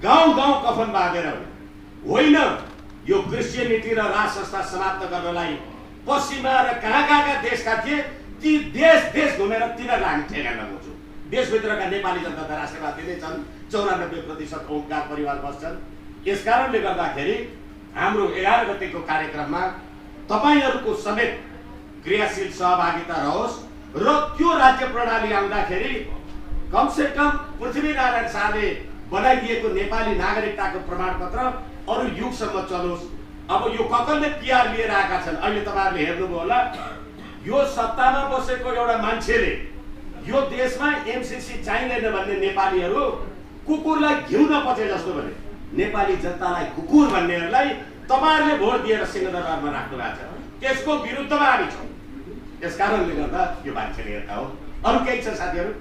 गाउँ गाउँ कफन बाँधेर होइन, यो क्रिस्चियनिटी र राज संस्था समाप्त गर्नलाई पश्चिमा र कहाँ कहाँका देशका थिए, ती देश घुमेर तिनीहरूलाई हामी ठेगान लगाउँछौँ। देशभित्रका नेपाली जनता त राष्ट्रवादी नै छन्, 94% ओमकार परिवार बस्छन्। यस कारणले गर्दाखेरि हाम्रो 11 गतेको कार्यक्रममा तपाईहरुको समेत क्रियाशील सहभागिता रहोस् र त्यो राज्य प्रणाली आउँदाखेरि कम से कम पृथ्वीनारायण शाहले बनाइदिएको नेपाली नागरिकताको प्रमाणपत्र अरु युगसम्म चलोस्। अब यो ककलले पिआर लिएर आएका छन्। अहिले तपाईहरुले हेर्नुभयो होला, यो सत्तामा बसेको एउटा मान्छेले यो देशमा एमसीसी चाहिँदैन भन्ने नेपालीहरु कुकुरलाई घिउ नपचे जस्तो भने नेपाली जनतालाई कुकुर भन्नेहरुलाई तपाईहरुले भोट दिएर सिंहदरबारमा राख्नु भएको छ। त्यसको विरुद्धमा हामी छौं। यसकारणले गर्दा यो मान्छेले हेर्दा हो। अरु केही छ साथीहरु?